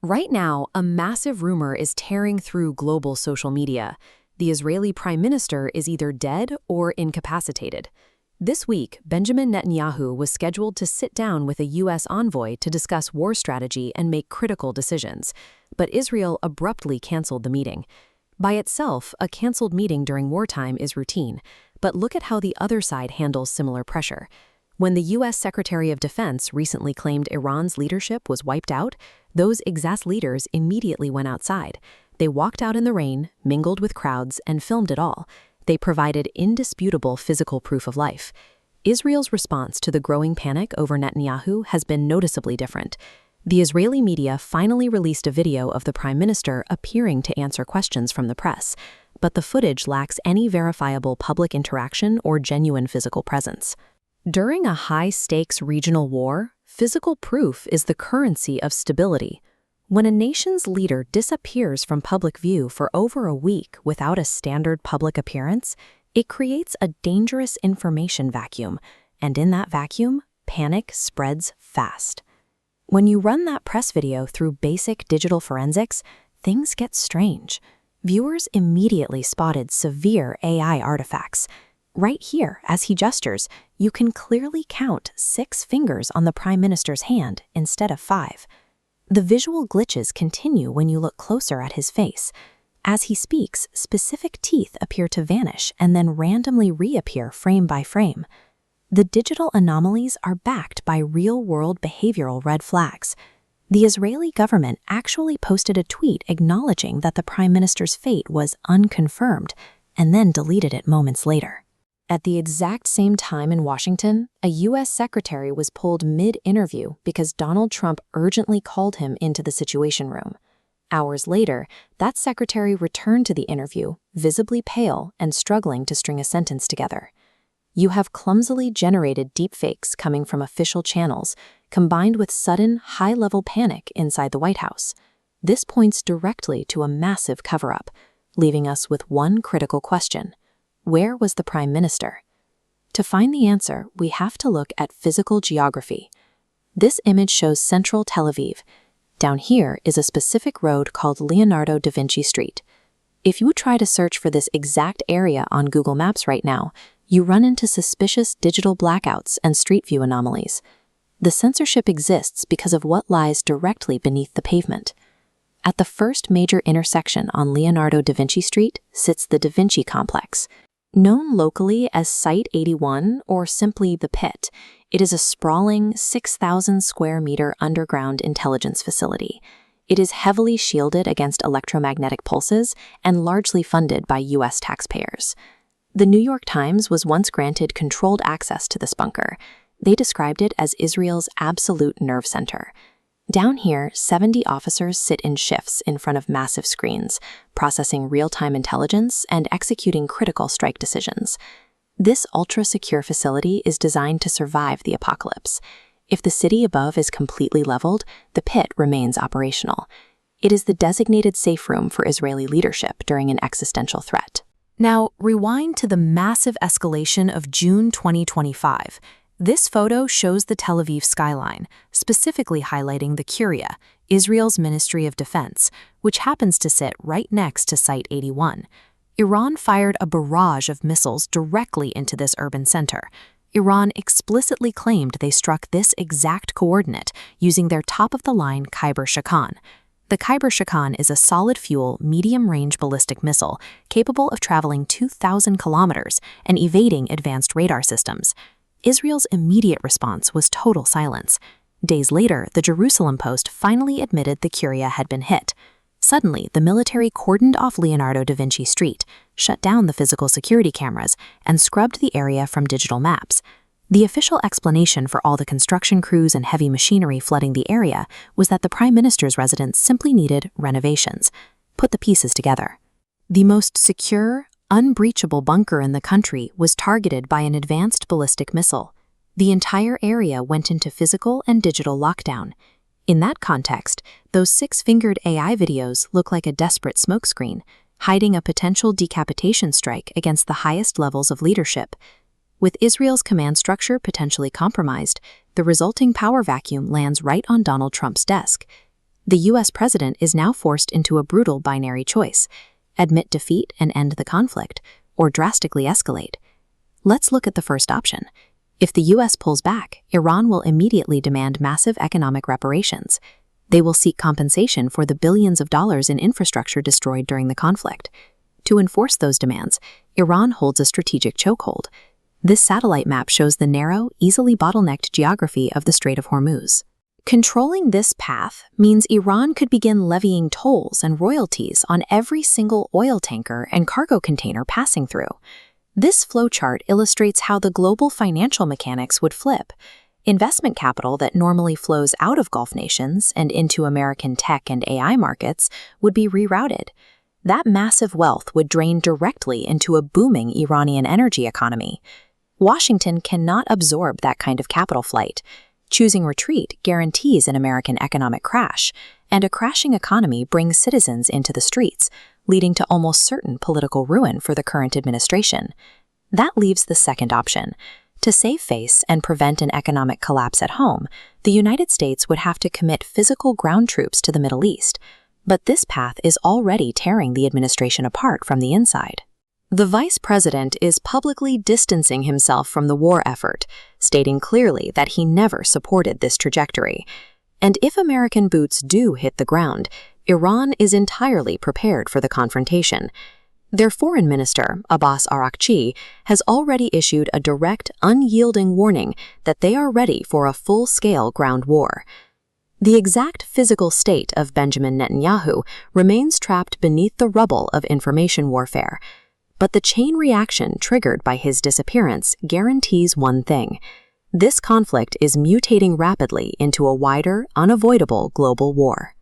Right now, a massive rumor is tearing through global social media. The Israeli prime minister is either dead or incapacitated. This week, Benjamin Netanyahu was scheduled to sit down with a U.S. envoy to discuss war strategy and make critical decisions, but Israel abruptly canceled the meeting. By itself, a canceled meeting during wartime is routine, but look at how the other side handles similar pressure. When the U.S. Secretary of Defense recently claimed Iran's leadership was wiped out, those exact leaders immediately went outside. They walked out in the rain, mingled with crowds, and filmed it all. They provided indisputable physical proof of life. Israel's response to the growing panic over Netanyahu has been noticeably different. The Israeli media finally released a video of the prime minister appearing to answer questions from the press, but the footage lacks any verifiable public interaction or genuine physical presence. During a high-stakes regional war, physical proof is the currency of stability. When a nation's leader disappears from public view for over a week without a standard public appearance, it creates a dangerous information vacuum, and in that vacuum, panic spreads fast. When you run that press video through basic digital forensics, things get strange. Viewers immediately spotted severe AI artifacts. Right here, as he gestures, you can clearly count 6 fingers on the prime minister's hand instead of 5. The visual glitches continue when you look closer at his face. As he speaks, specific teeth appear to vanish and then randomly reappear frame by frame. The digital anomalies are backed by real-world behavioral red flags. The Israeli government actually posted a tweet acknowledging that the prime minister's fate was unconfirmed, and then deleted it moments later. At the exact same time in Washington, a U.S. secretary was pulled mid-interview because Donald Trump urgently called him into the Situation Room. Hours later, that secretary returned to the interview, visibly pale and struggling to string a sentence together. You have clumsily generated deepfakes coming from official channels, combined with sudden, high-level panic inside the White House. This points directly to a massive cover-up, leaving us with one critical question. Where was the prime minister? To find the answer, we have to look at physical geography. This image shows central Tel Aviv. Down here is a specific road called Leonardo da Vinci Street. If you try to search for this exact area on Google Maps right now, you run into suspicious digital blackouts and street view anomalies. The censorship exists because of what lies directly beneath the pavement. At the first major intersection on Leonardo da Vinci Street sits the Da Vinci Complex. Known locally as Site 81 or simply the Pit, it is a sprawling 6,000 square meter underground intelligence facility. It is heavily shielded against electromagnetic pulses and largely funded by U.S. taxpayers. The New York Times was once granted controlled access to this bunker. They described it as Israel's absolute nerve center. Down here, 70 officers sit in shifts in front of massive screens, processing real-time intelligence and executing critical strike decisions. This ultra-secure facility is designed to survive the apocalypse. If the city above is completely leveled, the pit remains operational. It is the designated safe room for Israeli leadership during an existential threat. Now, rewind to the massive escalation of June 2025. This photo shows the Tel Aviv skyline, specifically highlighting the Curia, Israel's Ministry of Defense, which happens to sit right next to Site 81. Iran fired a barrage of missiles directly into this urban center. Iran explicitly claimed they struck this exact coordinate using their top-of-the-line Khyber Shakan. The Khyber Shakan is a solid-fuel, medium-range ballistic missile capable of traveling 2,000 kilometers and evading advanced radar systems. Israel's immediate response was total silence. Days later, the Jerusalem Post finally admitted the Curia had been hit. Suddenly, the military cordoned off Leonardo da Vinci Street, shut down the physical security cameras, and scrubbed the area from digital maps. The official explanation for all the construction crews and heavy machinery flooding the area was that the prime minister's residence simply needed renovations. Put the pieces together. The most secure, unbreachable bunker in the country was targeted by an advanced ballistic missile. The entire area went into physical and digital lockdown. In that context, those 6-fingered AI videos look like a desperate smokescreen, hiding a potential decapitation strike against the highest levels of leadership. With Israel's command structure potentially compromised, the resulting power vacuum lands right on Donald Trump's desk. The U.S. president is now forced into a brutal binary choice: admit defeat and end the conflict, or drastically escalate. Let's look at the first option. If the U.S. pulls back, Iran will immediately demand massive economic reparations. They will seek compensation for the billions of dollars in infrastructure destroyed during the conflict. To enforce those demands, Iran holds a strategic chokehold. This satellite map shows the narrow, easily bottlenecked geography of the Strait of Hormuz. Controlling this path means Iran could begin levying tolls and royalties on every single oil tanker and cargo container passing through. This flowchart illustrates how the global financial mechanics would flip. Investment capital that normally flows out of Gulf nations and into American tech and AI markets would be rerouted. That massive wealth would drain directly into a booming Iranian energy economy. Washington cannot absorb that kind of capital flight. Choosing retreat guarantees an American economic crash, and a crashing economy brings citizens into the streets, leading to almost certain political ruin for the current administration. That leaves the second option. To save face and prevent an economic collapse at home, the United States would have to commit physical ground troops to the Middle East. But this path is already tearing the administration apart from the inside. The vice president is publicly distancing himself from the war effort, stating clearly that he never supported this trajectory. And if American boots do hit the ground, Iran is entirely prepared for the confrontation. Their foreign minister, Abbas Araghchi, has already issued a direct, unyielding warning that they are ready for a full-scale ground war. The exact physical state of Benjamin Netanyahu remains trapped beneath the rubble of information warfare. But the chain reaction triggered by his disappearance guarantees one thing: this conflict is mutating rapidly into a wider, unavoidable global war.